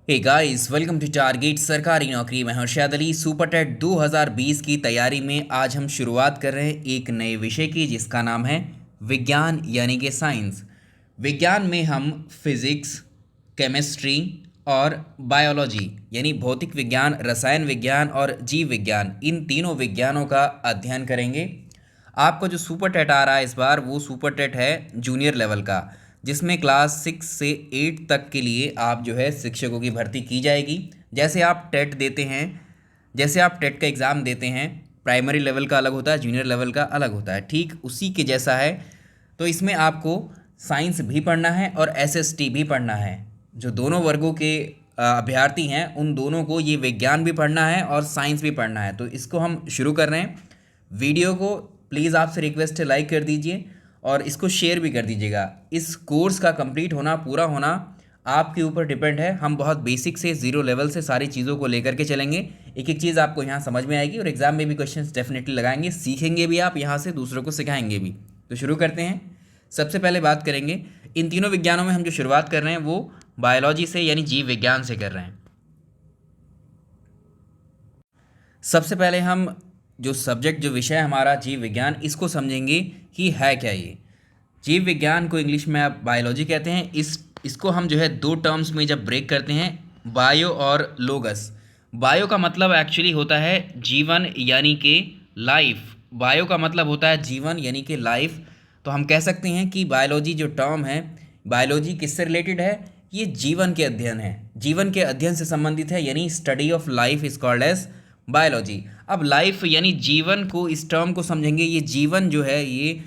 Hey guys, welcome to target Sarkari Naukri. मैं Harshad Ali. Super TET 2020 की तैयारी में आज हम शुरुआत कर रहे हैं एक नए विषय की, जिसका नाम है विज्ञान यानी कि साइंस। विज्ञान में हम फिजिक्स, केमिस्ट्री और बायोलॉजी यानी भौतिक विज्ञान, रसायन विज्ञान और जीव विज्ञान, इन तीनों विज्ञानों का अध्ययन करेंगे। आपका जो सुपर टेट आ रहा है इस बार, वो सुपर टेट है जूनियर लेवल का, जिसमें क्लास 6 से 8 तक के लिए आप जो है शिक्षकों की भर्ती की जाएगी। जैसे आप टेट देते हैं, जैसे आप टेट का एग्ज़ाम देते हैं, प्राइमरी लेवल का अलग होता है, जूनियर लेवल का अलग होता है, ठीक उसी के जैसा है। तो इसमें आपको साइंस भी पढ़ना है और एसएसटी भी पढ़ना है। जो दोनों वर्गों के अभ्यर्थी हैं, उन दोनों को ये विज्ञान भी पढ़ना है और साइंस भी पढ़ना है। तो इसको हम शुरू कर रहे हैं। वीडियो को प्लीज़ आपसे रिक्वेस्ट है, लाइक कर दीजिए और इसको शेयर भी कर दीजिएगा। इस कोर्स का कंप्लीट होना, पूरा होना आपके ऊपर डिपेंड है। हम बहुत बेसिक से, ज़ीरो लेवल से सारी चीज़ों को लेकर के चलेंगे। एक एक चीज़ आपको यहाँ समझ में आएगी और एग्ज़ाम में भी क्वेश्चंस डेफिनेटली लगाएंगे, सीखेंगे भी आप यहाँ से, दूसरों को सिखाएंगे भी। तो शुरू करते हैं। सबसे पहले बात करेंगे इन तीनों विज्ञानों में हम जो शुरुआत कर रहे हैं वो बायोलॉजी से यानी जीव विज्ञान से कर रहे हैं। सबसे पहले हम जो सब्जेक्ट, जो विषय हमारा जीव विज्ञान, इसको समझेंगे कि है क्या ये। जीव विज्ञान को इंग्लिश में आप बायोलॉजी कहते हैं। इसको हम जो है दो टर्म्स में जब ब्रेक करते हैं, बायो और लोगस। बायो का मतलब एक्चुअली होता है जीवन यानी कि लाइफ। बायो का मतलब होता है जीवन यानी कि लाइफ। तो हम कह सकते हैं कि बायोलॉजी जो टर्म है, बायोलॉजी किससे रिलेटेड है? ये जीवन के अध्ययन है, जीवन के अध्ययन से संबंधित है, यानी study of life is called as biology. अब लाइफ यानी जीवन को, इस टर्म को समझेंगे। ये जीवन जो है, ये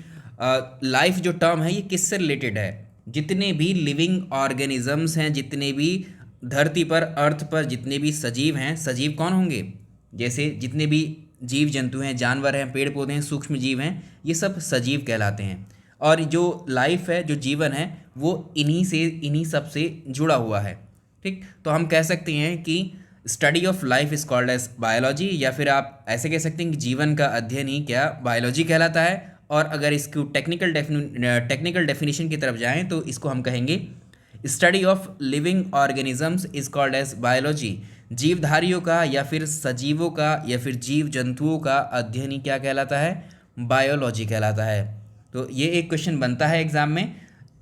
लाइफ जो टर्म है, ये किससे रिलेटेड है? जितने भी लिविंग ऑर्गेनिजम्स हैं, जितने भी धरती पर, अर्थ पर जितने भी सजीव हैं, सजीव कौन होंगे? जैसे जितने भी जीव जंतु हैं, जानवर हैं, पेड़ पौधे हैं, सूक्ष्म जीव हैं, ये सब सजीव कहलाते हैं। और जो लाइफ है, जो जीवन है, वो इन्हीं सब से जुड़ा हुआ है। ठीक, तो हम कह सकते हैं कि study of life is called as biology, या फिर आप ऐसे कह सकते हैं कि जीवन का अध्ययन ही क्या बायोलॉजी कहलाता है। और अगर इसको टेक्निकल डेफिनेशन की तरफ जाएं तो इसको हम कहेंगे study of living organisms is called as biology. जीवधारियों का या फिर सजीवों का या फिर जीव जंतुओं का अध्ययन ही क्या कहलाता है? बायोलॉजी कहलाता है। तो ये एक क्वेश्चन बनता है एग्जाम में।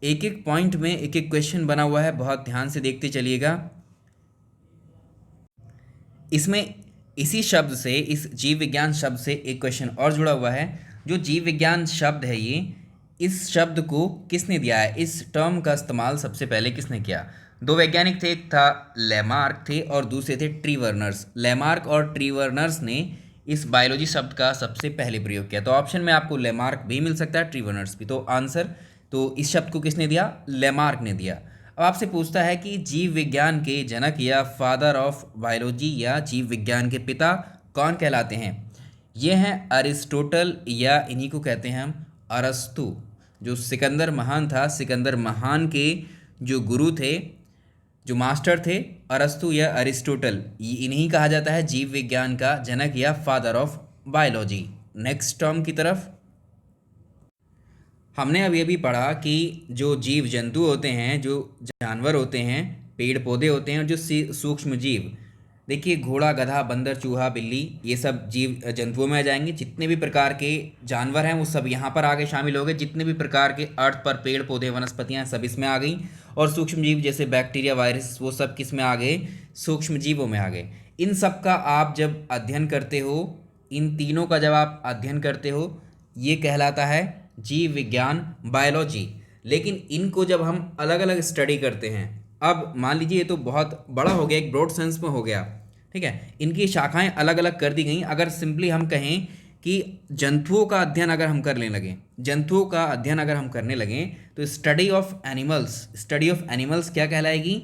एक एक पॉइंट में एक एक क्वेश्चन बना हुआ है, बहुत ध्यान से देखते चलिएगा। इसमें इसी शब्द से, इस जीव विज्ञान शब्द से एक क्वेश्चन और जुड़ा हुआ है। जो जीव विज्ञान शब्द है, ये, इस शब्द को किसने दिया है? इस टर्म का इस्तेमाल सबसे पहले किसने किया? दो वैज्ञानिक थे, एक था लेमार्क थे और दूसरे थे ट्रीवर्नर्स। लेमार्क और ट्रीवर्नर्स ने इस बायोलॉजी शब्द का सबसे पहले प्रयोग किया। तो ऑप्शन में आपको लेमार्क भी मिल सकता है, ट्रीवर्नर्स भी। तो आंसर, तो इस शब्द को किसने दिया? लेमार्क ने दिया। अब आपसे पूछता है कि जीव विज्ञान के जनक या फादर ऑफ बायोलॉजी या जीव विज्ञान के पिता कौन कहलाते हैं? ये हैं अरिस्टोटल, या इन्हीं को कहते हैं हम अरस्तु। जो सिकंदर महान था, सिकंदर महान के जो गुरु थे, जो मास्टर थे, अरस्तु या अरिस्टोटल, ये इन्हीं कहा जाता है जीव विज्ञान का जनक या father of biology. Next term की तरफ, हमने अभी पढ़ा कि जो जीव जंतु होते हैं, जो जानवर होते हैं, पेड़ पौधे होते हैं, और जो सूक्ष्म जीव, देखिए घोड़ा, गधा, बंदर, चूहा, बिल्ली, ये सब जीव जंतुओं में आ जाएंगे। जितने भी प्रकार के जानवर हैं वो सब यहाँ पर आगे शामिल हो गए। जितने भी प्रकार के अर्थ पर पेड़ पौधे, वनस्पतियाँ, सब इसमें आ गई। और सूक्ष्म जीव जैसे बैक्टीरिया, वायरस, वो सब किस में आ गए? सूक्ष्म जीवों में आ गए। इन सब का आप जब अध्ययन करते हो, इन तीनों का जब आप अध्ययन करते हो, ये कहलाता है जीव विज्ञान, बायोलॉजी। लेकिन इनको जब हम अलग अलग स्टडी करते हैं, अब मान लीजिए ये तो बहुत बड़ा हो गया, एक ब्रॉड सेंस में हो गया, ठीक है, इनकी शाखाएं अलग अलग कर दी गई। अगर सिंपली हम कहें कि जंतुओं का अध्ययन अगर हम करने लगें, जंतुओं का अध्ययन अगर हम करने लगें, तो study of animals, study of animals क्या कहलाएगी?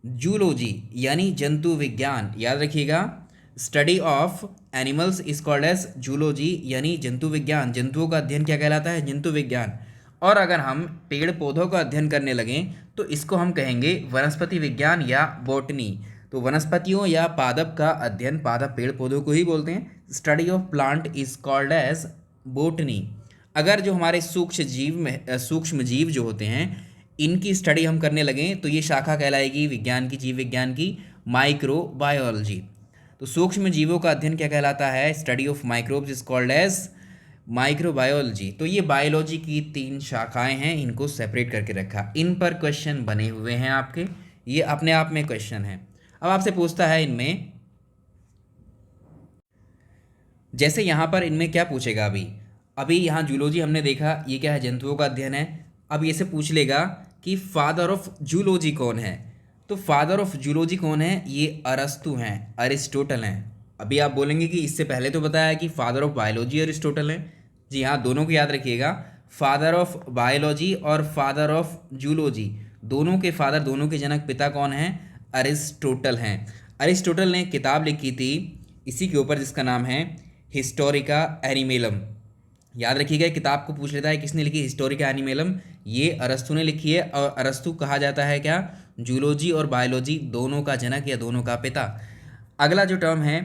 जूलॉजी यानी जंतु विज्ञान। याद रखिएगा, study of animals is called as zoology यानी जंतु विज्ञान। जंतुओं का अध्ययन क्या कहलाता है? जंतु विज्ञान। और अगर हम पेड़ पौधों का अध्ययन करने लगें तो इसको हम कहेंगे वनस्पति विज्ञान या बॉटनी। तो वनस्पतियों या पादप का अध्ययन, पादप पेड़ पौधों को ही बोलते हैं, study of plant is called as botany. अगर जो हमारे सूक्ष्म जीव जो होते हैं, इनकी स्टडी हम करने लगें तो ये शाखा कहलाएगी विज्ञान की, जीव विज्ञान की, माइक्रोबायोलॉजी। तो सूक्ष्म जीवों का अध्ययन क्या कहलाता है? Study of microbes is called as microbiology. तो ये बायोलॉजी की 3 शाखाएं हैं, इनको सेपरेट करके रखा। इन पर क्वेश्चन बने हुए हैं आपके, ये अपने आप में क्वेश्चन है। अब आपसे पूछता है इनमें, जैसे यहाँ पर इनमें क्या पूछेगा? अभी यहाँ जूलॉजी हमने देखा, ये क्या है? जंतुओं का अध्ययन है। अब ये से पूछ लेगा कि फादर ऑफ जूलॉजी कौन है? तो फादर ऑफ जूलॉजी कौन है? ये अरस्तु हैं, अरिस्टोटल हैं। अभी आप बोलेंगे कि इससे पहले तो बताया कि फादर ऑफ बायोलॉजी अरिस्टोटल है। जी हाँ, दोनों को याद रखिएगा, फादर ऑफ बायोलॉजी और फादर ऑफ जूलॉजी, दोनों के फादर, दोनों के जनक पिता कौन हैं? अरिस्टोटल हैं। अरिस्टोटल ने किताब लिखी थी इसी के ऊपर जिसका नाम है हिस्टोरिका एनिमेलम। याद रखिएगा, किताब को पूछ लेता है किसने लिखी? हिस्टोरिका एनिमेलम, ये अरस्तु ने लिखी है। और अरस्तु कहा जाता है क्या? जूलॉजी और बायोलॉजी दोनों का जनक या दोनों का पिता। अगला जो टर्म है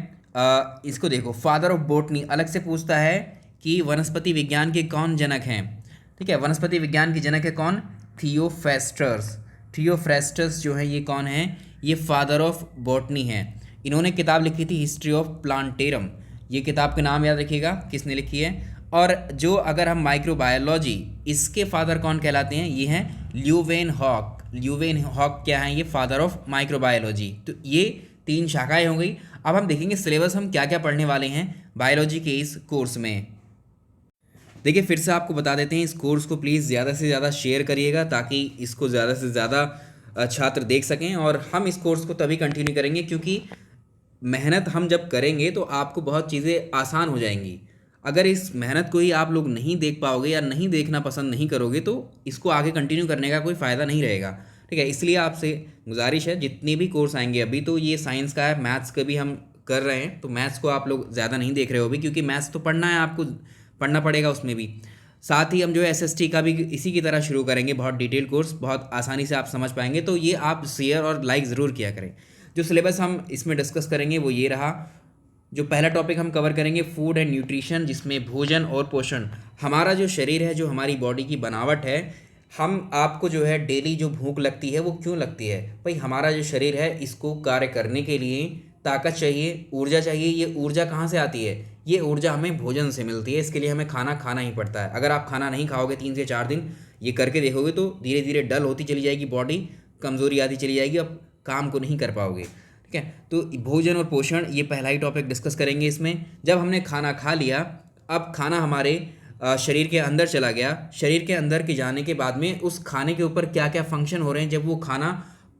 इसको देखो, फादर ऑफ बॉटनी अलग से पूछता है कि वनस्पति विज्ञान के कौन जनक हैं? ठीक है, वनस्पति विज्ञान के जनक है कौन? थियोफ्रेस्टस। थियोफ्रेस्टस जो है ये कौन है? ये फादर ऑफ बॉटनी है। इन्होंने किताब लिखी थी हिस्ट्री ऑफ प्लांटेरम। ये किताब का नाम याद रखिएगा किसने लिखी है। और जो अगर हम माइक्रोबायोलॉजी, इसके फादर कौन कहलाते हैं? ये हैं ल्यूवेनहॉक। ल्यूवेनहॉक क्या है? ये फादर ऑफ माइक्रोबायोलॉजी। तो ये 3 शाखाएं हो गई। अब हम देखेंगे सिलेबस हम क्या क्या पढ़ने वाले हैं बायोलॉजी के इस कोर्स में। देखिए, फिर से आपको बता देते हैं, इस कोर्स को प्लीज़ ज़्यादा से ज़्यादा शेयर करिएगा ताकि इसको ज़्यादा से ज़्यादा छात्र देख सकें। और हम इस कोर्स को तभी कंटिन्यू करेंगे क्योंकि मेहनत हम जब करेंगे तो आपको बहुत चीज़ें आसान हो जाएंगी। अगर इस मेहनत को ही आप लोग नहीं देख पाओगे या नहीं देखना पसंद नहीं करोगे तो इसको आगे कंटिन्यू करने का कोई फ़ायदा नहीं रहेगा। ठीक है, इसलिए आपसे गुजारिश है, जितने भी कोर्स आएंगे, अभी तो ये साइंस का है, मैथ्स का भी हम कर रहे हैं, तो मैथ्स को आप लोग ज़्यादा नहीं देख रहे हो अभी, क्योंकि मैथ्स तो पढ़ना है, आपको पढ़ना पड़ेगा उसमें भी। साथ ही हम जो है एसएसटी का भी इसी की तरह शुरू करेंगे, बहुत डिटेल कोर्स, बहुत आसानी से आप समझ पाएंगे। तो ये आप शेयर और लाइक ज़रूर किया करें। जो सिलेबस हम इसमें डिस्कस करेंगे वो ये रहा। जो पहला टॉपिक हम कवर करेंगे फूड एंड न्यूट्रिशन, जिसमें भोजन और पोषण। हमारा जो शरीर है, जो हमारी बॉडी की बनावट है, हम आपको जो है डेली जो भूख लगती है वो क्यों लगती है? भाई हमारा जो शरीर है इसको कार्य करने के लिए ताकत चाहिए, ऊर्जा चाहिए। ये ऊर्जा कहाँ से आती है? ये ऊर्जा हमें भोजन से मिलती है। इसके लिए हमें खाना खाना ही पड़ता है। अगर आप खाना नहीं खाओगे 3 से 4 दिन ये करके देखोगे तो धीरे धीरे डल होती चली जाएगी बॉडी, कमज़ोरी आती चली जाएगी, अब काम को नहीं कर पाओगे। ठीक है, तो भोजन और पोषण ये पहला ही टॉपिक डिस्कस करेंगे इसमें। जब हमने खाना खा लिया, अब खाना हमारे शरीर के अंदर चला गया। शरीर के अंदर के जाने के बाद में उस खाने के ऊपर क्या क्या फंक्शन हो रहे हैं जब वो खाना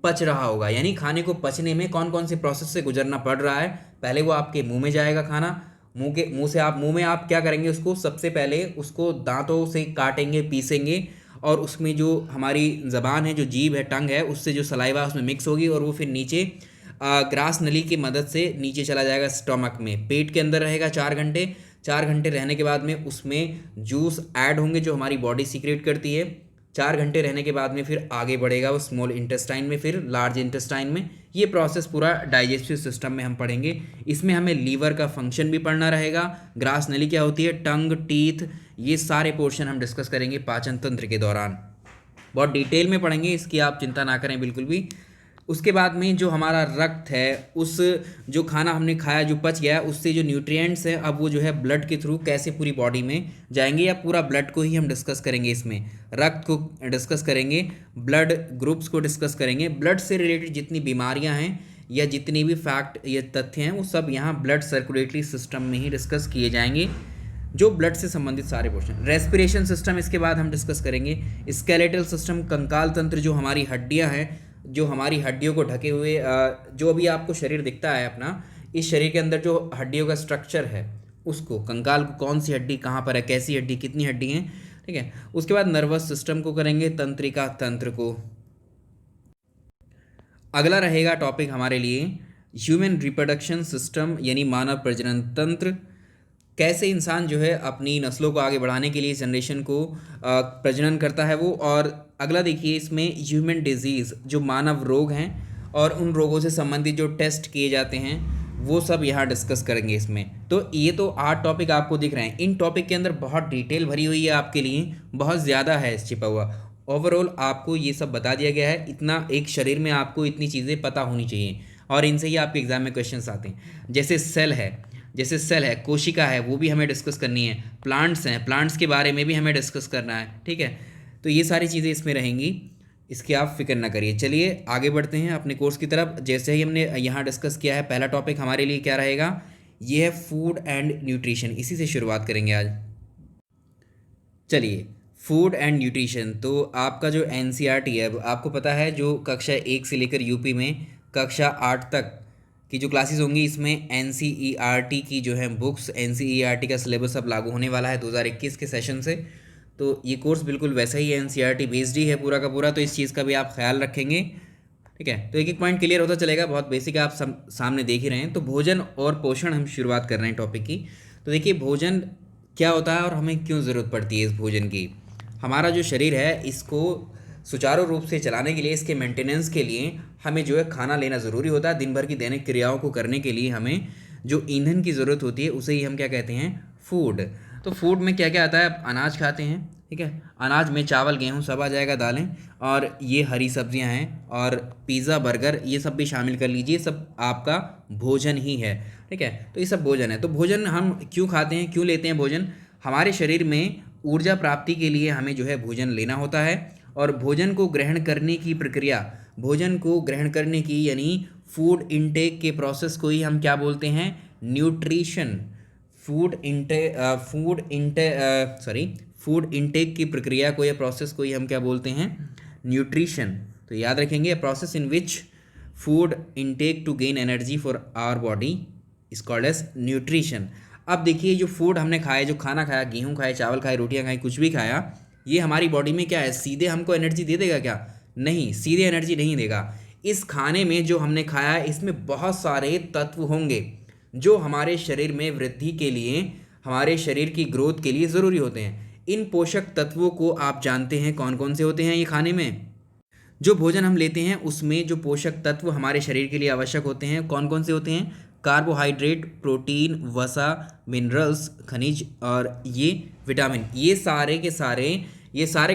पच रहा होगा, यानी खाने को पचने में कौन कौन से प्रोसेस से गुजरना पड़ रहा है। पहले वो आपके मुंह में जाएगा खाना, मुंह में आप क्या करेंगे? उसको सबसे पहले उसको दांतों से काटेंगे, पीसेंगे, और उसमें जो हमारी ज़बान है, जो जीभ है, टंग है, उससे जो सलाइवा उसमें मिक्स होगी और वो फिर नीचे ग्रास नली की मदद से नीचे चला जाएगा स्टमक में। पेट के अंदर रहेगा 4 घंटे। 4 घंटे रहने के बाद में उसमें जूस ऐड होंगे जो हमारी बॉडी सीक्रेट करती है। 4 घंटे रहने के बाद में फिर आगे बढ़ेगा वो स्मॉल इंटेस्टाइन में, फिर लार्ज इंटेस्टाइन में। ये प्रोसेस पूरा डाइजेस्टिव सिस्टम में हम पढ़ेंगे। इसमें हमें लीवर का फंक्शन भी पढ़ना रहेगा, ग्रास नली क्या होती है, टंग, टीथ, ये सारे पोर्शन हम डिस्कस करेंगे पाचन तंत्र के दौरान। बहुत डिटेल में पढ़ेंगे, इसकी आप चिंता ना करें बिल्कुल भी। उसके बाद में जो हमारा रक्त है, उस जो खाना हमने खाया जो पच गया, उससे जो न्यूट्रिएंट्स हैं अब वो जो है ब्लड के थ्रू कैसे पूरी बॉडी में जाएंगे, या पूरा ब्लड को ही हम डिस्कस करेंगे। इसमें रक्त को डिस्कस करेंगे, ब्लड ग्रुप्स को डिस्कस करेंगे, ब्लड से रिलेटेड जितनी बीमारियां हैं या जितनी भी फैक्ट या तथ्य हैं वो सब यहाँ ब्लड सर्कुलेटरी सिस्टम में ही डिस्कस किए जाएंगे, जो ब्लड से संबंधित सारे पोर्शन। रेस्पिरेशन सिस्टम इसके बाद हम डिस्कस करेंगे। स्केलेटल सिस्टम, कंकाल तंत्र, जो हमारी हड्डियाँ हैं, जो हमारी हड्डियों को ढके हुए जो अभी आपको शरीर दिखता है अपना, इस शरीर के अंदर जो हड्डियों का स्ट्रक्चर है उसको, कंकाल को, कौन सी हड्डी कहाँ पर है, कैसी हड्डी, कितनी हड्डी हैं। ठीक है, उसके बाद नर्वस सिस्टम को करेंगे, तंत्रिका तंत्र को। अगला रहेगा टॉपिक हमारे लिए ह्यूमन रिप्रोडक्शन सिस्टम, यानी मानव प्रजनन तंत्र। कैसे इंसान जो है अपनी नस्लों को आगे बढ़ाने के लिए जनरेशन को प्रजनन करता है वो। और अगला देखिए इसमें ह्यूमन डिजीज़, जो मानव रोग हैं और उन रोगों से संबंधित जो टेस्ट किए जाते हैं वो सब यहाँ डिस्कस करेंगे इसमें। तो ये तो 8 टॉपिक आपको दिख रहे हैं। इन टॉपिक के अंदर बहुत डिटेल भरी हुई है आपके लिए, बहुत ज़्यादा है छिपा हुआ। ओवरऑल आपको ये सब बता दिया गया है। इतना एक शरीर में आपको इतनी चीज़ें पता होनी चाहिए। और इनसे ही आपके एग्जाम में क्वेश्चंस आते हैं। जैसे सेल है, कोशिका है, वो भी हमें डिस्कस करनी है। प्लांट्स हैं, प्लांट्स के बारे में भी हमें डिस्कस करना है, ठीक है। तो ये सारी चीज़ें इसमें रहेंगी, इसकी आप फिक्र ना करिए। चलिए आगे बढ़ते हैं अपने कोर्स की तरफ। जैसे ही हमने यहाँ डिस्कस किया है, पहला टॉपिक हमारे लिए क्या रहेगा, ये है फूड एंड न्यूट्रिशन। इसी से शुरुआत करेंगे आज। चलिए, फूड एंड न्यूट्रिशन, तो आपका जो एनसीईआरटी है, आपको पता है जो कक्षा 1 से लेकर यूपी में कक्षा 8 तक की जो क्लासेस होंगी, इसमें एनसीईआरटी की जो है बुक्स, एनसीईआरटी का सिलेबस अब लागू होने वाला है 2021 के सेशन से। तो ये कोर्स बिल्कुल वैसा ही है, एनसीईआरटी बेस्ड ही है पूरा का पूरा, तो इस चीज़ का भी आप ख्याल रखेंगे, ठीक है। तो एक एक पॉइंट क्लियर होता चलेगा, बहुत बेसिक आप सामने देख ही रहे हैं। तो भोजन और पोषण हम शुरुआत कर रहे हैं टॉपिक की। तो देखिए, भोजन क्या होता है और हमें क्यों ज़रूरत पड़ती है इस भोजन की। हमारा जो शरीर है, इसको सुचारू रूप से चलाने के लिए, इसके मेंटेनेंस के लिए हमें जो है खाना लेना ज़रूरी होता है। दिन भर की दैनिक क्रियाओं को करने के लिए हमें जो ईंधन की ज़रूरत होती है, उसे ही हम क्या कहते हैं, फूड। तो फूड में क्या क्या आता है, आप अनाज खाते हैं, ठीक है। अनाज में चावल, गेहूँ सब आ जाएगा, दालें, और ये हरी सब्जियां हैं, और पिज़्ज़ा, बर्गर, ये सब भी शामिल कर लीजिए, सब आपका भोजन ही है, ठीक है। तो ये सब भोजन है। तो भोजन हम क्यों खाते हैं, क्यों लेते हैं भोजन, हमारे शरीर में ऊर्जा प्राप्ति के लिए हमें जो है भोजन लेना होता है। और भोजन को ग्रहण करने की प्रक्रिया, भोजन को ग्रहण करने की यानी फूड इनटेक के प्रोसेस को ही हम क्या बोलते हैं, न्यूट्रिशन। फूड इनटेक की प्रक्रिया को या प्रोसेस को ही हम क्या बोलते हैं, न्यूट्रिशन। तो याद रखेंगे, process in which food intake to gain energy for our body is called as nutrition. अब देखिए, जो फूड हमने खाया, जो खाना खाया, गेहूँ खाए, चावल खाए, रोटियाँ खाई, कुछ भी खाया, ये हमारी बॉडी में क्या है, सीधे हमको एनर्जी दे देगा क्या, नहीं, सीधे एनर्जी नहीं देगा। इस खाने में जो हमने खाया है, इसमें बहुत सारे तत्व होंगे जो हमारे शरीर में वृद्धि के लिए, हमारे शरीर की ग्रोथ के लिए ज़रूरी होते हैं। इन पोषक तत्वों को आप जानते हैं कौन कौन से होते हैं ये खाने में, जो भोजन हम लेते हैं उसमें जो पोषक तत्व हमारे शरीर के लिए आवश्यक होते हैं, कौन कौन से होते हैं, कार्बोहाइड्रेट, प्रोटीन, वसा, मिनरल्स, खनिज और ये विटामिन। ये सारे के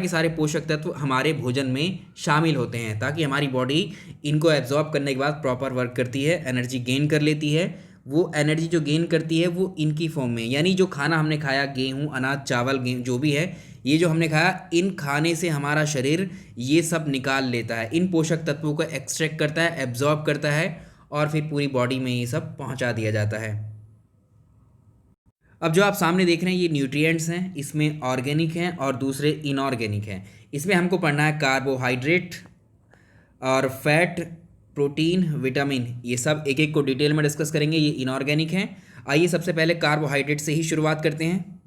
सारे पोषक तत्व हमारे भोजन में शामिल होते हैं, ताकि हमारी बॉडी इनको एब्जॉर्ब करने के बाद प्रॉपर वर्क करती है, एनर्जी गेन कर लेती है। वो एनर्जी जो गेन करती है वो इनकी फॉर्म में, यानी जो खाना हमने खाया, गेहूँ, अनाज, चावल, गेहूँ जो भी है, ये जो हमने खाया, इन खाने से हमारा शरीर ये सब निकाल लेता है, इन पोषक तत्वों को एक्सट्रैक्ट करता है, एब्जॉर्ब करता है, और फिर पूरी बॉडी में ये सब पहुंचा दिया जाता है। अब जो आप सामने देख रहे हैं ये न्यूट्रिएंट्स हैं, इसमें ऑर्गेनिक हैं और दूसरे इनऑर्गेनिक हैं। इसमें हमको पढ़ना है कार्बोहाइड्रेट और फैट, प्रोटीन, विटामिन, ये सब एक एक को डिटेल में डिस्कस करेंगे। ये इनऑर्गेनिक हैं। आइए सबसे पहले कार्बोहाइड्रेट से ही शुरुआत करते हैं।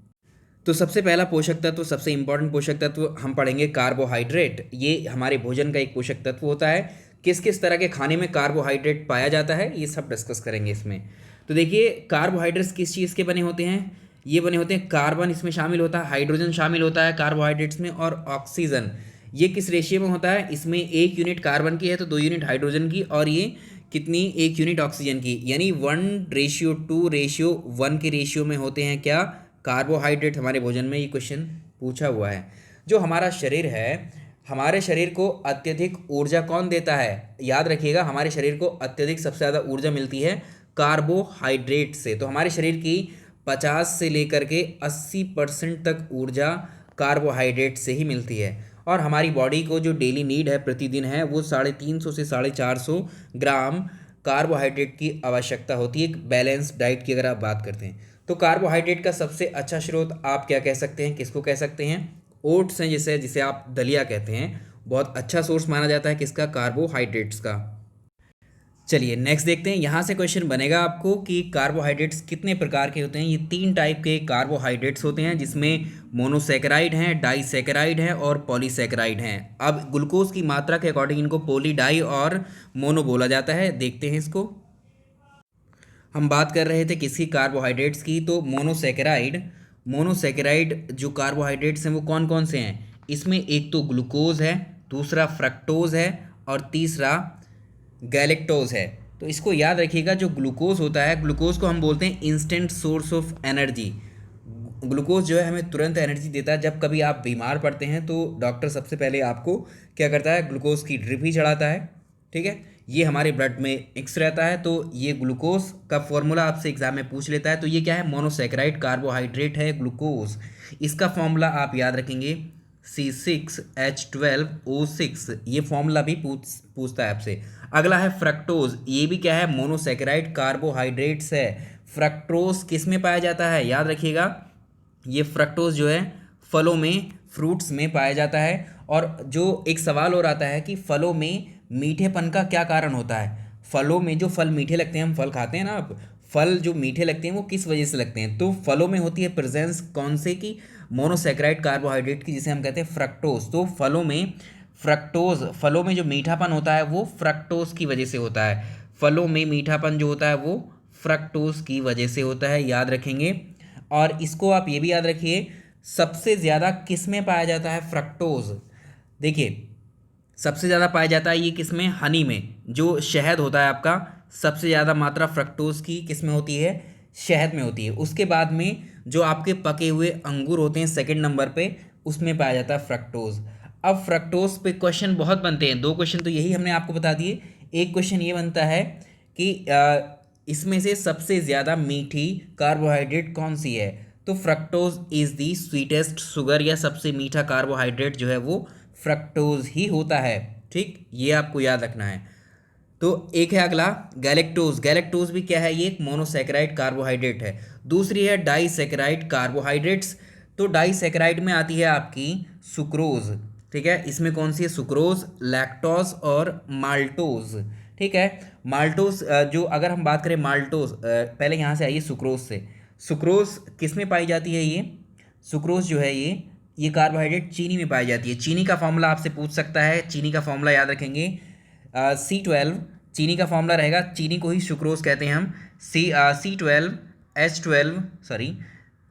तो सबसे पहला पोषक तत्व, सबसे इंपॉर्टेंट पोषक तत्व हम पढ़ेंगे कार्बोहाइड्रेट। ये हमारे भोजन का एक पोषक तत्व होता है। किस किस तरह के खाने में कार्बोहाइड्रेट पाया जाता है, ये सब डिस्कस करेंगे इसमें। तो देखिए, कार्बोहाइड्रेट्स किस चीज़ के बने होते हैं, ये बने होते हैं, कार्बन इसमें शामिल होता है, हाइड्रोजन शामिल होता है कार्बोहाइड्रेट्स में, और ऑक्सीजन। ये किस रेशियो में होता है, इसमें 1 यूनिट कार्बन की है तो 2 यूनिट हाइड्रोजन की, और ये कितनी, 1 यूनिट ऑक्सीजन की, यानी 1:2:1 के रेशियो में होते हैं क्या, कार्बोहाइड्रेट हमारे भोजन में। ये क्वेश्चन पूछा हुआ है। जो हमारा शरीर है, हमारे शरीर को अत्यधिक ऊर्जा कौन देता है, याद रखिएगा, हमारे शरीर को अत्यधिक सबसे ज़्यादा ऊर्जा मिलती है कार्बोहाइड्रेट से। तो हमारे शरीर की 50 से लेकर के 80% तक ऊर्जा कार्बोहाइड्रेट से ही मिलती है। और हमारी बॉडी को जो डेली नीड है, प्रतिदिन है, वो 350 से 450 ग्राम कार्बोहाइड्रेट की आवश्यकता होती है, एक बैलेंस डाइट की अगर आप बात करते हैं। तो कार्बोहाइड्रेट का सबसे अच्छा स्रोत आप क्या कह सकते हैं, किसको कह सकते हैं, ओट्स हैं, जिसे आप दलिया कहते हैं, बहुत अच्छा सोर्स माना जाता है किसका, कार्बोहाइड्रेट्स का। चलिए नेक्स्ट देखते हैं। यहाँ से क्वेश्चन बनेगा आपको कि कार्बोहाइड्रेट्स कितने प्रकार के होते हैं। ये 3 टाइप के कार्बोहाइड्रेट्स होते हैं, जिसमें मोनोसैकेराइड हैं, डाइसैकेराइड हैं और पॉलीसैकेराइड हैं। अब ग्लूकोज की मात्रा के अकॉर्डिंग इनको पोली, डाई और मोनो बोला जाता है। देखते हैं इसको। हम बात कर रहे थे किसकी, कार्बोहाइड्रेट्स की। तो मोनोसैकेराइड जो कार्बोहाइड्रेट्स हैं वो कौन कौन से हैं, इसमें एक तो ग्लूकोज है, दूसरा फ्रक्टोज है, और तीसरा गैलेक्टोज है। तो इसको याद रखिएगा, जो ग्लूकोज होता है, ग्लूकोज को हम बोलते हैं instant source of energy. Glucose जो है हमें तुरंत एनर्जी देता है। जब कभी आप बीमार पड़ते हैं तो डॉक्टर सबसे पहले आपको क्या करता है, ग्लूकोज की ड्रिप ही चढ़ाता है, ठीक है। ये हमारे ब्लड में मिक्स रहता है। तो ये ग्लूकोज का फॉर्मूला आपसे एग्जाम में पूछ लेता है, तो ये क्या है, मोनोसेकेराइड कार्बोहाइड्रेट है ग्लूकोज। इसका फॉर्मूला आप याद रखेंगे C6H12O6, ये फॉर्मूला भी पूछता है आपसे। अगला है फ्रक्टोज, ये भी क्या है, मोनोसेकेराइड कार्बोहाइड्रेट्स है। फ्रक्टोज किस में पाया जाता है, याद रखिएगा, ये फ्रक्टोज जो है फलों में, फ्रूट्स में पाया जाता है। और जो एक सवाल और आता है कि फलों में मीठेपन का क्या कारण होता है। फलों में जो फल मीठे लगते हैं, हम फल खाते हैं ना, आप फल जो मीठे लगते हैं वो किस वजह से लगते हैं, तो फलों में होती है प्रेजेंस कौन से की, मोनोसेकेराइड कार्बोहाइड्रेट की, जिसे हम कहते हैं फ्रक्टोज। तो फलों में फ्रक्टोज, फलों में जो मीठापन होता है वो फ्रक्टोज की वजह से होता है। फलों में मीठापन जो होता है वो फ्रक्टोज की वजह से होता है, याद रखेंगे। और इसको आप ये भी याद रखिए, सबसे ज़्यादा किस में पाया जाता है फ्रक्टोज। देखिए सबसे ज़्यादा पाया जाता है ये किस में, हनी में, जो शहद होता है आपका, सबसे ज़्यादा मात्रा फ्रक्टोज की किस में होती है, शहद में होती है। उसके बाद में जो आपके पके हुए अंगूर होते हैं सेकंड नंबर पे, उसमें पाया जाता है फ्रक्टोज। अब फ्रक्टोज पे क्वेश्चन बहुत बनते हैं, 2 क्वेश्चन तो यही हमने आपको बता दिए। एक क्वेश्चन ये बनता है कि इसमें से सबसे ज़्यादा मीठी कार्बोहाइड्रेट कौन सी है, तो fructose is the sweetest sugar, या सबसे मीठा कार्बोहाइड्रेट जो है वो फ्रक्टोज ही होता है। ठीक, ये आपको याद रखना है। तो एक है अगला गैलेक्टोज, गैलेक्टोज भी क्या है, ये एक मोनोसेकेराइड कार्बोहाइड्रेट है। दूसरी है डाइसेकेराइड कार्बोहाइड्रेट्स, तो डाइसेकेराइड में आती है आपकी सुक्रोज। ठीक है, इसमें कौन सी है, सुक्रोज, लैक्टोज और माल्टोज। ठीक है, माल्टोज जो अगर हम बात करें माल्टोज, पहले यहाँ से आइए सुक्रोज से। सुक्रोज किस में पाई जाती है, ये सुक्रोज जो है ये कार्बोहाइड्रेट चीनी में पाई जाती है। चीनी का फॉर्मूला आपसे पूछ सकता है, चीनी का फॉर्मूला याद रखेंगे, C12, चीनी का फॉर्मूला रहेगा, चीनी को ही सुक्रोज कहते हैं हम, C12H12 सॉरी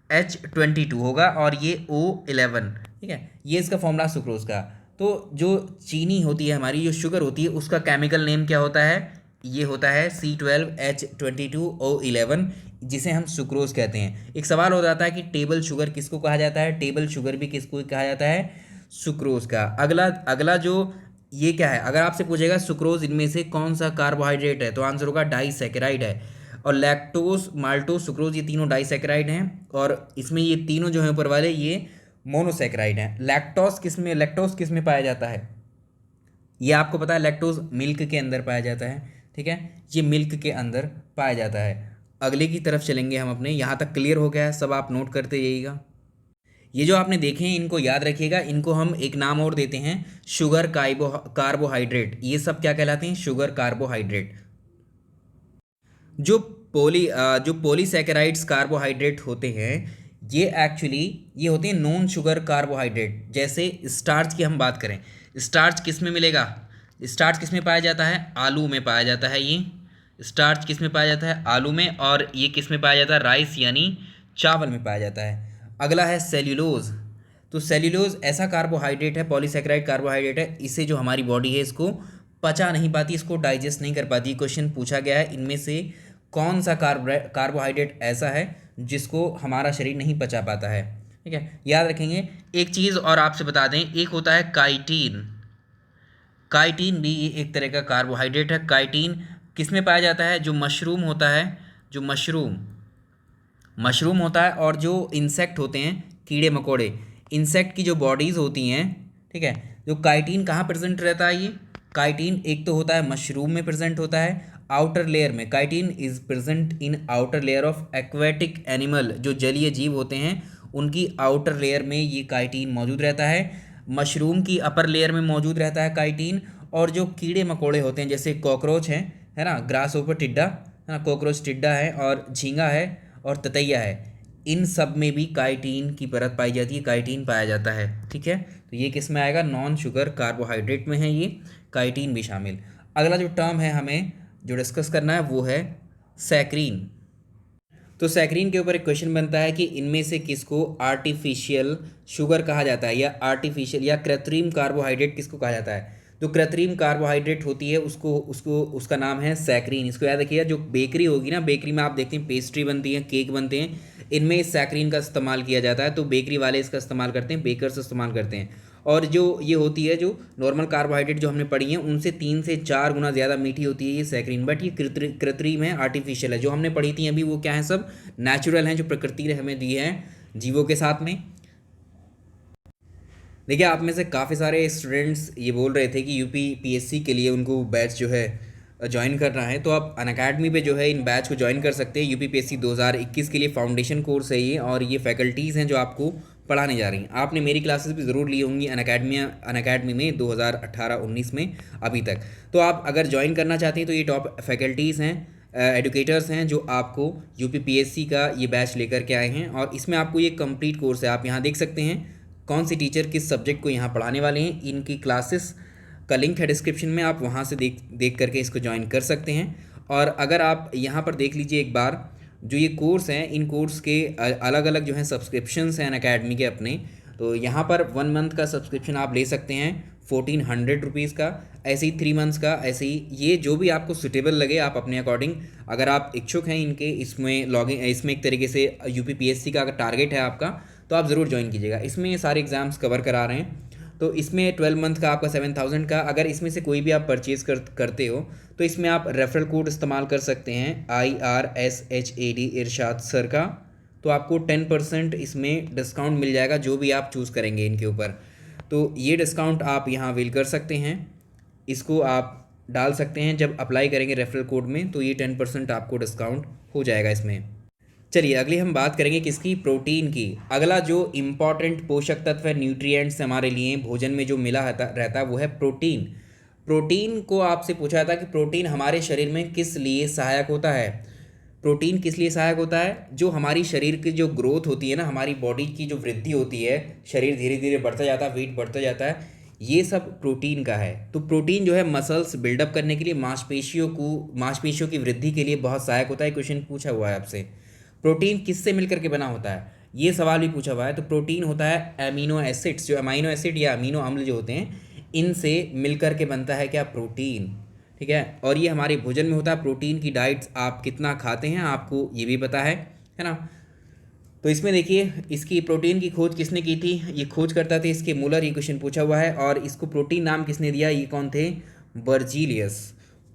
H22 होगा, और ये O11। ठीक है, ये इसका फॉर्मूला सुक्रोज का। तो जो चीनी होती है हमारी, जो शुगर होती है, उसका केमिकल नेम क्या होता है, ये होता है C12H22O11, जिसे हम सुक्रोज कहते हैं। एक सवाल हो जाता है कि टेबल शुगर किसको कहा जाता है, टेबल शुगर भी किसको कहा जाता है, सुक्रोज का। अगला अगला जो ये क्या है, अगर आपसे पूछेगा सुक्रोज इनमें से कौन सा कार्बोहाइड्रेट है, तो आंसर होगा डाइसैकेराइड है। और लैक्टोज, माल्टोज, सुक्रोज, ये तीनों डाइसैकेराइड हैं, और इसमें ये तीनों जो हैं ऊपर वाले, ये मोनोसेकेराइड हैं। लैक्टोज किस में पाया जाता है, ये आपको पता है, लैक्टोज मिल्क के अंदर पाया जाता है। ठीक है, ये मिल्क के अंदर पाया जाता है। अगले की तरफ चलेंगे हम अपने, यहाँ तक क्लियर हो गया है, सब आप नोट करते जाइएगा। ये जो आपने देखे हैं इनको याद रखिएगा, इनको हम एक नाम और देते हैं, शुगर कार्बोहाइड्रेट। ये सब क्या कहलाते हैं, शुगर कार्बोहाइड्रेट। जो पॉलीसैकेराइड्स कार्बोहाइड्रेट होते हैं, ये एक्चुअली ये होते हैं नॉन शुगर कार्बोहाइड्रेट। जैसे स्टार्च की हम बात करें, स्टार्च किस में मिलेगा, स्टार्च किस में पाया जाता है, आलू में पाया जाता है। ये स्टार्च किस में पाया जाता है, आलू में। और ये किस में पाया जाता है, राइस यानी चावल में पाया जाता है। अगला है सेल्यूलोज, तो सेल्यूलोज ऐसा कार्बोहाइड्रेट है, पॉलीसैकेराइड कार्बोहाइड्रेट है, इसे जो हमारी बॉडी है इसको पचा नहीं पाती, इसको डाइजेस्ट नहीं कर पाती। क्वेश्चन पूछा गया है इनमें से कौन सा कार्बोहाइड्रेट ऐसा है जिसको हमारा शरीर नहीं पचा पाता है। ठीक है, याद रखेंगे। एक चीज़ और आपसे बता दें, एक होता है काइटिन, काइटिन भी ये एक तरह का कार्बोहाइड्रेट है। काइटिन किस में पाया जाता है, जो मशरूम होता है, जो मशरूम होता है, और जो इंसेक्ट होते हैं, कीड़े मकोड़े, इंसेक्ट की जो बॉडीज़ होती हैं। ठीक है, जो काइटिन कहाँ प्रेजेंट रहता है, ये काइटिन एक तो होता है मशरूम में प्रेजेंट होता है, आउटर लेयर में। Chitin is present in outer layer of aquatic animal, जो जलीय जीव होते हैं उनकी आउटर लेयर में ये काइटिन मौजूद रहता है। मशरूम की अपर लेयर में मौजूद रहता है काइटिन। और जो कीड़े मकोड़े होते हैं, जैसे कॉकरोच हैं, है ना, ग्रास ओपर टिड्डा, है ना, कॉकरोच टिड्डा है, और झींगा है, और ततैया है, इन सब में भी काइटिन की परत पाई जाती है, काइटिन पाया जाता है। ठीक है, तो ये किस में आएगा, नॉन शुगर कार्बोहाइड्रेट में है ये, काइटिन भी शामिल। अगला जो टर्म है हमें जो डिस्कस करना है वो है सैक्रीन। तो सैक्रीन के ऊपर एक क्वेश्चन बनता है कि इनमें से किसको आर्टिफिशियल शुगर कहा जाता है, या आर्टिफिशियल या कृत्रिम कार्बोहाइड्रेट किसको कहा जाता है। जो कृत्रिम कार्बोहाइड्रेट होती है उसका नाम है सैक्रीन। इसको याद रखिएगा। जो बेकरी होगी ना, बेकरी में आप देखते हैं पेस्ट्री बनती है, केक बनते हैं, इनमें इस सैक्रीन का इस्तेमाल किया जाता है। तो बेकरी वाले इसका इस्तेमाल करते हैं, बेकर्स इस्तेमाल करते हैं। और जो ये होती है, जो नॉर्मल कार्बोहाइड्रेट जो हमने पढ़ी हैं उनसे 3 से 4 गुना ज़्यादा मीठी होती है ये सैकरीन, बट ये कृत्रिम है, आर्टिफिशियल है। जो हमने पढ़ी थी अभी वो क्या है, सब नेचुरल हैं, जो प्रकृति ने हमें दिए हैं जीवों के साथ में। देखिए, आप में से काफ़ी सारे स्टूडेंट्स ये बोल रहे थे कि यूपी पीएससी के लिए उनको बैच जो है ज्वाइन करना है, तो आप अनअकैडमी पे जो है इन बैच को ज्वाइन कर सकते हैं। यूपी पीएससी 2021 के लिए फाउंडेशन कोर्स है ये, और ये फैकल्टीज़ हैं जो आपको पढ़ाने जा रही हैं। आपने मेरी क्लासेस भी ज़रूर ली होंगी अनअकैडमी में 2018-19 में अभी तक। तो आप अगर ज्वाइन करना चाहते हैं तो ये टॉप फैकल्टीज़ हैं, एडुकेटर्स हैं, जो आपको यूपी पीएससी का ये बैच लेकर के आए हैं। और इसमें आपको ये कंप्लीट कोर्स है, आप यहाँ देख सकते हैं कौन सी टीचर किस सब्जेक्ट को यहाँ पढ़ाने वाले हैं। इनकी क्लासेस का लिंक है डिस्क्रिप्शन में, आप वहाँ से देख करके इसको ज्वाइन कर सकते हैं। और अगर आप यहाँ पर देख लीजिए एक बार, जो ये कोर्स हैं इन कोर्स के अलग अलग जो हैं सब्सक्रिप्शंस हैं अनअकैडमी के अपने। तो यहाँ पर 1 मंथ का सब्सक्रिप्शन आप ले सकते हैं 1400 रुपीज़ का, ऐसे ही 3 मंथ्स का, ऐसे ही ये जो भी आपको सुटेबल लगे आप अपने अकॉर्डिंग, अगर आप इच्छुक हैं इनके इसमें लॉगिन, इसमें एक तरीके से यूपी पीएससी का अगर टारगेट है आपका तो आप ज़रूर ज्वाइन कीजिएगा। इसमें ये सारे एग्ज़ाम्स कवर करा रहे हैं। तो इसमें 12 मंथ का आपका 7000 का, अगर इसमें से कोई भी आप परचेज़ करते हो तो इसमें आप रेफरल कोड इस्तेमाल कर सकते हैं IRSHAD इरशाद सर का, तो आपको 10% इसमें डिस्काउंट मिल जाएगा जो भी आप चूज़ करेंगे इनके ऊपर। तो ये डिस्काउंट आप यहाँ अवेल कर सकते हैं, इसको आप डाल सकते हैं जब अप्लाई करेंगे रेफरल कोड में, तो ये 10% आपको डिस्काउंट हो जाएगा इसमें। चलिए अगली हम बात करेंगे किसकी, प्रोटीन की। अगला जो इम्पॉर्टेंट पोषक तत्व है, न्यूट्रिएंट्स हमारे लिए भोजन में जो मिला रहता है वो है प्रोटीन। प्रोटीन को आपसे पूछा था कि प्रोटीन हमारे शरीर में किस लिए सहायक होता है। प्रोटीन किस लिए सहायक होता है, जो हमारी शरीर की जो ग्रोथ होती है ना, हमारी बॉडी की जो वृद्धि होती है, शरीर धीरे धीरे बढ़ता जाता है, वेट बढ़ता जाता है, ये सब प्रोटीन का है। तो प्रोटीन जो है मसल्स बिल्डअप करने के लिए, मांसपेशियों की वृद्धि के लिए बहुत सहायक होता है। क्वेश्चन पूछा हुआ है आपसे, प्रोटीन किससे मिलकर के बना होता है, ये सवाल भी पूछा हुआ है। तो प्रोटीन होता है अमीनो एसिड्स, जो अमीनो एसिड या अमीनो अम्ल जो होते हैं इनसे मिलकर के बनता है क्या, प्रोटीन। ठीक है, और ये हमारे भोजन में होता है। प्रोटीन की डाइट्स आप कितना खाते हैं आपको ये भी पता है ना। तो इसमें देखिए, इसकी प्रोटीन की खोज किसने की थी, ये खोज करता थे इसके मूलर, ये क्वेश्चन पूछा हुआ है। और इसको प्रोटीन नाम किसने दिया, ये कौन थे, बर्जीलियस।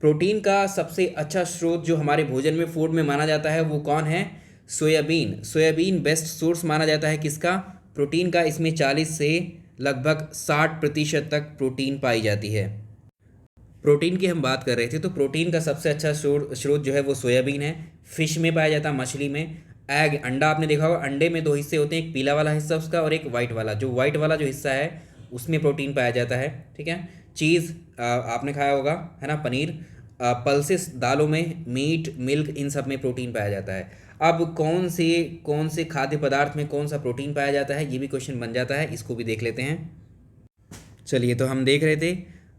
प्रोटीन का सबसे अच्छा स्रोत जो हमारे भोजन में, फूड में माना जाता है वो कौन है, सोयाबीन। सोयाबीन बेस्ट सोर्स माना जाता है किसका, प्रोटीन का। इसमें 40 से लगभग 60% तक प्रोटीन पाई जाती है। प्रोटीन की हम बात कर रहे थे, तो प्रोटीन का सबसे अच्छा स्रोत जो है वो सोयाबीन है। फिश में पाया जाता है, मछली में। एग, अंडा आपने देखा होगा, अंडे में 2 हिस्से होते हैं, एक पीला वाला हिस्सा उसका और एक वाइट वाला। जो वाइट वाला जो हिस्सा है उसमें प्रोटीन पाया जाता है। ठीक है, चीज़ आपने खाया होगा, है ना, पनीर। पल्सेस, दालों में, मीट, मिल्क, इन सब में प्रोटीन पाया जाता है। अब कौन से खाद्य पदार्थ में कौन सा प्रोटीन पाया जाता है, ये भी क्वेश्चन बन जाता है, इसको भी देख लेते हैं। चलिए, तो हम देख रहे थे,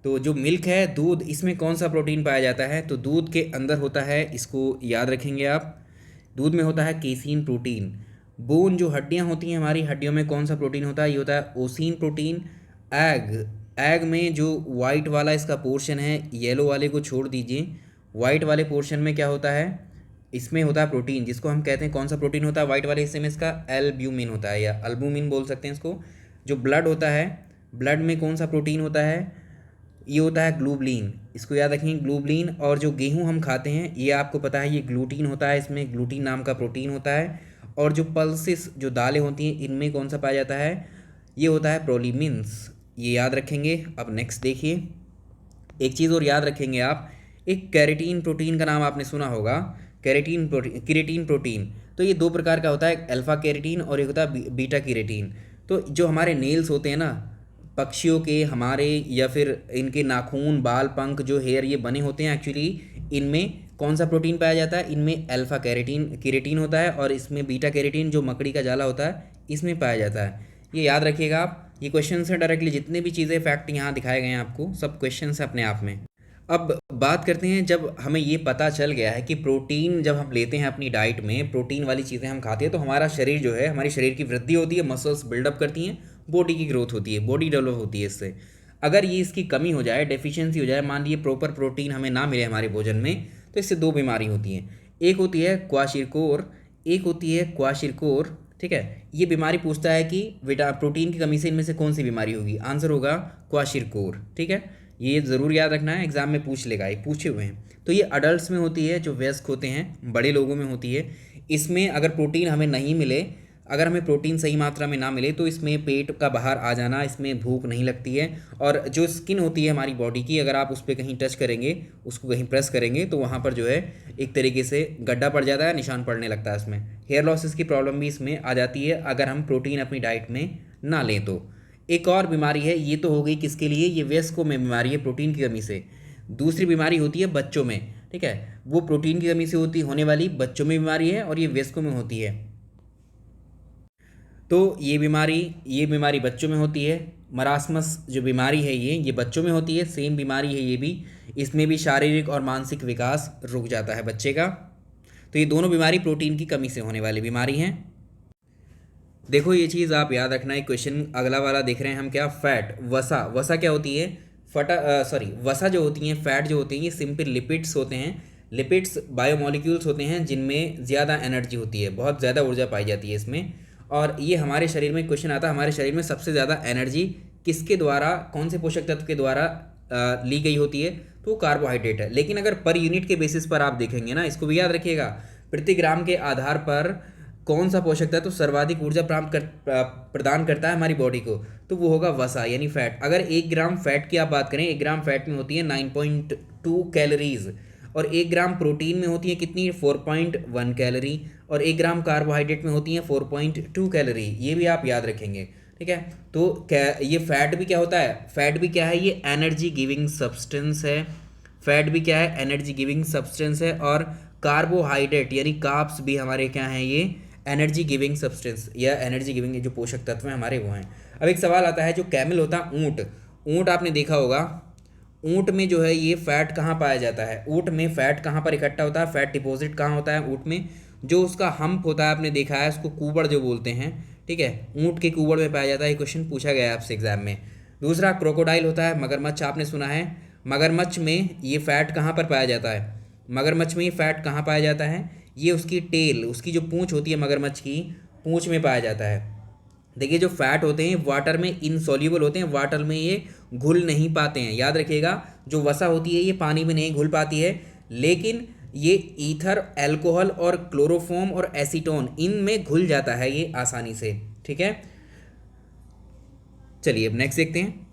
तो जो मिल्क है, दूध, इसमें कौन सा प्रोटीन पाया जाता है, तो दूध के अंदर होता है, इसको याद रखेंगे आप, दूध में होता है केसीन प्रोटीन। बोन, जो हड्डियां होती हैं हमारी, हड्डियों में कौन सा प्रोटीन होता है, ये होता है ओसीन प्रोटीन। एग में जो वाइट वाला इसका पोर्शन है, येलो वाले को छोड़ दीजिए, वाइट वाले पोर्शन में क्या होता है, इसमें होता है प्रोटीन, जिसको हम कहते हैं, कौन सा प्रोटीन होता है वाइट वाले हिस्से में, इसका एल्ब्यूमिन होता है, या अल्बुमिन बोल सकते हैं इसको। जो ब्लड होता है, ब्लड में कौन सा प्रोटीन होता है, ये होता है ग्लोबुलिन, इसको याद रखेंगे, ग्लोबुलिन। और जो गेहूं हम खाते हैं ये आपको पता है, ये ग्लूटीन होता है, इसमें ग्लूटीन नाम का प्रोटीन होता है। और जो पल्सेस, जो दालें होती हैं, इनमें कौन सा पाया जाता है, ये होता है प्रोलीमिन्स, ये याद रखेंगे। अब नेक्स्ट देखिए, एक चीज़ और याद रखेंगे आप, एक कैरेटीन प्रोटीन का नाम आपने सुना होगा, किरेटीन प्रोटीन। तो ये 2 प्रकार का होता है, एक अल्फा कैरेटीन और एक होता है बीटा कैरेटीन। तो जो हमारे नेल्स होते हैं ना, पक्षियों के, हमारे, या फिर इनके नाखून, बाल, पंख, जो हेयर ये बने होते हैं, एक्चुअली इनमें कौन सा प्रोटीन पाया जाता है, इनमें अल्फा कैरेटीन होता है, और इसमें बीटा कैरेटीन, जो मकड़ी का जाला होता है, इसमें पाया जाता है। ये याद रखिएगा आप, ये क्वेश्चन से डायरेक्टली जितने भी चीज़ें फैक्ट यहाँ दिखाए गए हैं आपको, सब क्वेश्चन है अपने आप में। अब बात करते हैं, जब हमें ये पता चल गया है कि प्रोटीन जब हम लेते हैं अपनी डाइट में, प्रोटीन वाली चीज़ें हम खाते हैं, तो हमारा शरीर जो है, हमारी शरीर की वृद्धि होती है, मसल्स बिल्डअप करती हैं, बॉडी की ग्रोथ होती है, बॉडी डेवलप होती है इससे। अगर ये इसकी कमी हो जाए, डेफिशिएंसी हो जाए, मान लीजिए प्रॉपर प्रोटीन हमें ना मिले हमारे भोजन में, तो इससे 2 बीमारी होती हैं। एक होती है क्वाशिरकोर, एक होती है क्वाशिरकोर ठीक है, ये बीमारी पूछता है कि प्रोटीन की कमी से इनमें से कौन सी बीमारी होगी। आंसर होगा क्वाशिरकोर। ठीक है, ये ज़रूर याद रखना है, एग्जाम में पूछ लेगा, ये पूछे हुए हैं। तो ये अडल्ट में होती है, जो वयस्क होते हैं, बड़े लोगों में होती है। इसमें अगर प्रोटीन हमें नहीं मिले, अगर हमें प्रोटीन सही मात्रा में ना मिले तो इसमें पेट का बाहर आ जाना, इसमें भूख नहीं लगती है। और जो स्किन होती है हमारी बॉडी की, अगर आप उस पर कहीं टच करेंगे, उसको कहीं प्रेस करेंगे, तो वहाँ पर जो है एक तरीके से गड्ढा पड़ जाता है, निशान पड़ने लगता है उसमें। हेयर लॉसेस की प्रॉब्लम भी इसमें आ जाती है अगर हम प्रोटीन अपनी डाइट में ना लें तो। एक और बीमारी है, ये तो हो गई किसके लिए, ये वयस्कों में बीमारी है प्रोटीन की कमी से। दूसरी बीमारी होती है बच्चों में। ठीक है, वो प्रोटीन की कमी से होने वाली बच्चों में बीमारी है, और ये वयस्कों में होती है। तो ये बीमारी बच्चों में होती है। मरासमस जो बीमारी है ये बच्चों में होती है, सेम बीमारी है ये भी। इसमें भी शारीरिक और मानसिक विकास रुक जाता है बच्चे का। तो ये दोनों बीमारी प्रोटीन की कमी से होने वाली बीमारी हैं। देखो ये चीज़ आप याद रखना है। क्वेश्चन अगला वाला देख रहे हैं हम क्या, फैट, वसा। वसा क्या होती है, वसा जो होती हैं, फैट जो होती हैं, ये सिंपल लिपिड्स होते हैं। लिपिड्स बायोमोलिक्यूल्स होते हैं जिनमें ज़्यादा एनर्जी होती है, बहुत ज़्यादा ऊर्जा पाई जाती है इसमें। और ये हमारे शरीर में क्वेश्चन आता है, हमारे शरीर में सबसे ज़्यादा एनर्जी किसके द्वारा, कौन से पोषक तत्व के द्वारा ली गई होती है, तो कार्बोहाइड्रेट है। लेकिन अगर पर यूनिट के बेसिस पर आप देखेंगे ना, इसको भी याद रखिएगा, प्रति ग्राम के आधार पर कौन सा पोषक तत्व सर्वाधिक ऊर्जा प्रदान करता है हमारी बॉडी को, तो वो होगा वसा यानी फैट। अगर 1 ग्राम फैट की आप बात करें, 1 ग्राम फैट में होती है 9.2 कैलोरीज, और 1 ग्राम प्रोटीन में होती है कितनी, 4.1 कैलोरी, और 1 ग्राम कार्बोहाइड्रेट में होती है 4.2 कैलोरी। ये भी आप याद रखेंगे। ठीक है, तो ये फैट भी क्या होता है, फैट भी क्या है, ये एनर्जी गिविंग सब्सटेंस है। फैट भी क्या है, एनर्जी गिविंग सब्सटेंस है। और कार्बोहाइड्रेट यानी कार्ब्स भी हमारे क्या हैं, ये एनर्जी गिविंग सब्सटेंस या एनर्जी गिविंग जो पोषक तत्व हैं हमारे वो हैं। अब एक सवाल आता है, जो कैमल होता है, ऊँट, ऊँट आपने देखा होगा, ऊँट में जो है ये फैट कहाँ पाया जाता है, ऊँट में फैट कहाँ पर इकट्ठा होता है, फैट डिपॉजिट कहाँ होता है ऊँट में, जो उसका हम्प होता है आपने देखा है, उसको कूबड़ जो बोलते हैं। ठीक है, ऊँट के कूबड़ में पाया जाता है, ये क्वेश्चन पूछा गया है आपसे एग्जाम में। दूसरा क्रोकोडाइल होता है, मगरमच्छ आपने सुना है, मगरमच्छ में ये फैट कहाँ पर पाया जाता है, मगरमच्छ में ये फैट कहाँ पाया जाता है, ये उसकी टेल, उसकी जो पूँछ होती है मगरमच्छ की, पूँछ में पाया जाता है। देखिए जो फैट होते हैं वाटर में इनसॉल्युबल होते हैं, वाटर में ये घुल नहीं पाते हैं, याद रखिएगा। जो वसा होती है ये पानी में नहीं घुल पाती है, लेकिन ये ईथर, अल्कोहल और क्लोरोफॉर्म और एसीटोन इनमें घुल जाता है ये आसानी से। ठीक है, चलिए अब नेक्स्ट देखते हैं।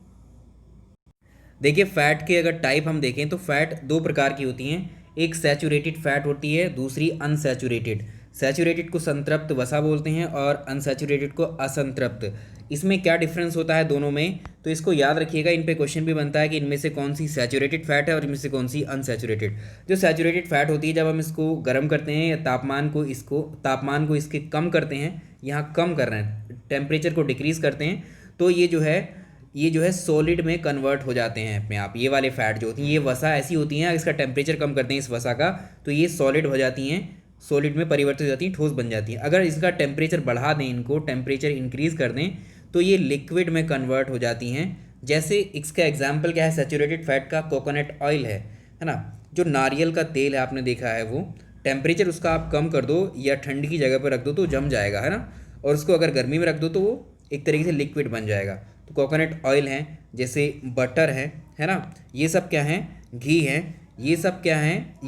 देखिए फैट के अगर टाइप हम देखें तो फैट 2 प्रकार की होती हैं, एक सैचुरेटेड फैट होती है, दूसरी अनसैचुरेटेड। सैचुरेटेड को संतृप्त वसा बोलते हैं और अनसैचुरेटेड को असंतृप्त। इसमें क्या डिफरेंस होता है दोनों में, तो इसको याद रखिएगा। इन पे क्वेश्चन भी बनता है कि इनमें से कौन सी सैचुरेटेड फैट है और इनमें से कौन सी अनसैचुरेटेड। जो सैचुरेटेड फैट होती है, जब हम इसको गर्म करते हैं या तापमान को इसके कम करते हैं, यहाँ कम कर रहे हैं, टेम्परेचर को डिक्रीज़ करते हैं, तो ये जो है सॉलिड में कन्वर्ट हो जाते हैं अपने आप। ये वाले फैट जो होती हैं, ये वसा ऐसी होती हैं, इसका टेम्परेचर कम करते हैं इस वसा का, तो ये सॉलिड हो जाती हैं, सॉलिड में परिवर्तित हो जाती हैं, ठोस बन जाती हैं। अगर इसका टेम्परेचर बढ़ा दें, इनको टेम्परेचर इंक्रीज़ कर दें, तो ये लिक्विड में कन्वर्ट हो जाती हैं। जैसे इसका एग्जाम्पल क्या है सैचुरेटेड फैट का, कोकोनट ऑयल है ना। जो नारियल का तेल है आपने देखा है, वो टेम्परेचर उसका आप कम कर दो या ठंड की जगह पर रख दो तो जम जाएगा, है ना। और उसको अगर गर्मी में रख दो तो वो एक तरीके से लिक्विड बन जाएगा। तो कोकोनट ऑयल हैं, जैसे बटर है ना, ये सब क्या हैं, घी हैं, ये सब क्या हैं,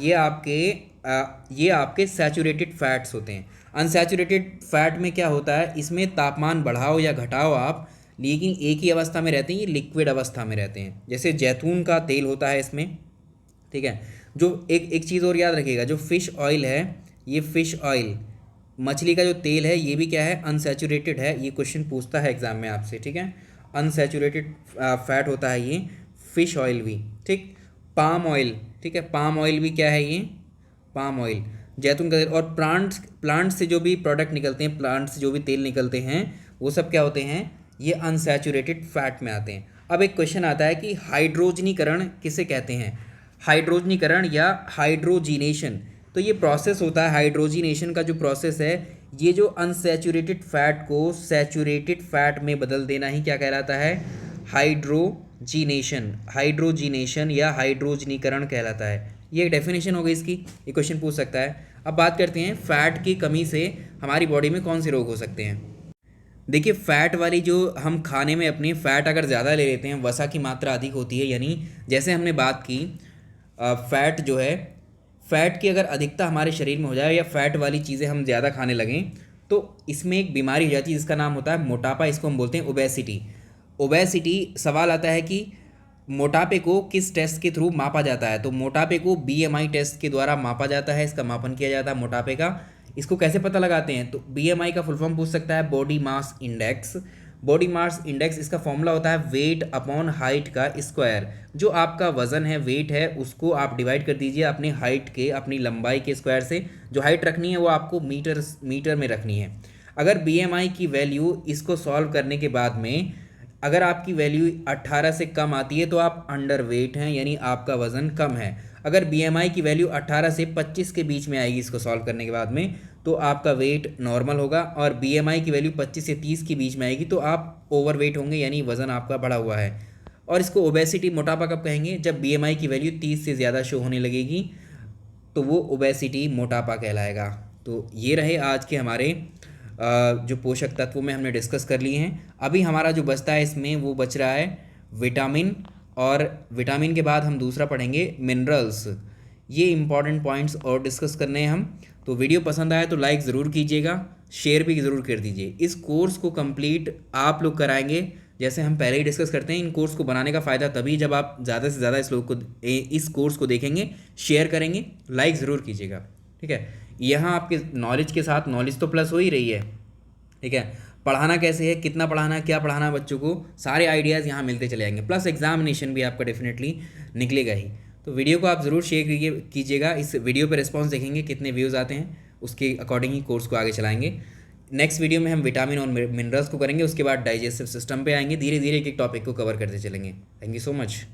ये आपके सैचुरेटेड फैट्स होते हैं। अनसैचुरेटेड फैट में क्या होता है, इसमें तापमान बढ़ाओ या घटाओ आप, लेकिन एक ही अवस्था में रहते हैं, ये लिक्विड अवस्था में रहते हैं। जैसे जैतून का तेल होता है इसमें, ठीक है। जो एक चीज़ और याद रखिएगा, जो फ़िश ऑयल है, ये फ़िश ऑयल, मछली का जो तेल है, ये भी क्या है, अनसैचुरेटेड है। ये क्वेश्चन पूछता है एग्जाम में आपसे, ठीक है। अनसैचुरेटेड फैट होता है ये फ़िश ऑयल भी, ठीक। पाम ऑयल, ठीक है, पाम ऑयल भी क्या है, ये पाम ऑयल, जैतून का तेल। और प्लांट्स से जो भी प्रोडक्ट निकलते हैं, प्लांट्स से जो भी तेल निकलते हैं, वो सब क्या होते हैं, ये अनसैचुरेटेड फैट में आते हैं। अब एक क्वेश्चन आता है कि हाइड्रोजनीकरण किसे कहते हैं, हाइड्रोजनीकरण या हाइड्रोजीनेशन। तो ये प्रोसेस होता है, हाइड्रोजीनेशन का जो प्रोसेस है, ये जो अनसैचुरेटेड फैट को सैचुरेटेड फैट में बदल देना ही क्या कहलाता है, हाइड्रोजीनेशन या हाइड्रोजनीकरण कहलाता है। ये एक डेफिनेशन हो गई इसकी, ये क्वेश्चन पूछ सकता है। अब बात करते हैं फैट की कमी से हमारी बॉडी में कौन से रोग हो सकते हैं। देखिए फैट वाली जो हम खाने में अपनी फ़ैट अगर ज़्यादा ले लेते हैं, वसा की मात्रा अधिक होती है, यानी जैसे हमने बात की फ़ैट जो है, फ़ैट की अगर अधिकता हमारे शरीर में हो जाए या फ़ैट वाली चीज़ें हम ज़्यादा खाने लगें तो इसमें एक बीमारी हो जाती है जिसका नाम होता है मोटापा। इसको हम बोलते हैं ओबेसिटी। ओबेसिटी, सवाल आता है कि मोटापे को किस टेस्ट के थ्रू मापा जाता है। तो मोटापे को बीएमआई टेस्ट के द्वारा मापा जाता है, इसका मापन किया जाता है मोटापे का। इसको कैसे पता लगाते हैं, तो बीएमआई का फुल फॉर्म पूछ सकता है body mass index. Body mass index, इसका फॉर्मूला होता है वेट अपॉन हाइट का स्क्वायर। जो आपका वज़न है, वेट है, उसको आप डिवाइड कर दीजिए अपनी हाइट के, अपनी लंबाई के स्क्वायर से। जो हाइट रखनी है वो आपको मीटर में रखनी है। अगर बीएमआई की वैल्यू, इसको सॉल्व करने के बाद में अगर आपकी वैल्यू 18 से कम आती है तो आप अंडर वेट हैं, यानी आपका वज़न कम है। अगर बीएमआई की वैल्यू 18 से 25 के बीच में आएगी इसको सॉल्व करने के बाद में, तो आपका वेट नॉर्मल होगा। और बीएमआई की वैल्यू 25 से 30 के बीच में आएगी तो आप ओवरवेट होंगे, यानी वज़न आपका बढ़ा हुआ है। और इसको ओबेसिटी, मोटापा कब कहेंगे, जब बीएमआई की वैल्यू 30 से ज़्यादा शो होने लगेगी तो वो ओबेसिटी, मोटापा कहलाएगा। तो ये रहे आज के हमारे जो पोषक तत्वों में हमने डिस्कस कर लिए हैं। अभी हमारा जो बचता है इसमें वो बच रहा है विटामिन, और विटामिन के बाद हम दूसरा पढ़ेंगे मिनरल्स। ये इंपॉर्टेंट पॉइंट्स और डिस्कस करने हैं हम। तो वीडियो पसंद आए तो लाइक ज़रूर कीजिएगा, शेयर भी ज़रूर कर दीजिए। इस कोर्स को कंप्लीट आप लोग कराएंगे, जैसे हम पहले ही डिस्कस करते हैं। इन कोर्स को बनाने का फ़ायदा तभी जब आप ज़्यादा से ज़्यादा इस कोर्स को देखेंगे, शेयर करेंगे, लाइक ज़रूर कीजिएगा, ठीक है। यहाँ आपके नॉलेज के साथ नॉलेज तो प्लस हो ही रही है, ठीक है। पढ़ाना कैसे है, कितना पढ़ाना है, क्या पढ़ाना है बच्चों को, सारे आइडियाज़ यहाँ मिलते चले जाएंगे। प्लस एग्जामिनेशन भी आपका डेफिनेटली निकलेगा ही। तो वीडियो को आप ज़रूर शेयर कीजिएगा। इस वीडियो पर रिस्पॉन्स देखेंगे कितने व्यूज़ आते हैं, उसके अकॉर्डिंग ही कोर्स को आगे चलाएंगे। नेक्स्ट वीडियो में हम विटामिन और मिनरल्स को करेंगे, उसके बाद डाइजेस्टिव सिस्टम पे आएंगे। धीरे धीरे एक एक टॉपिक को कवर करते चलेंगे। Thank you so much.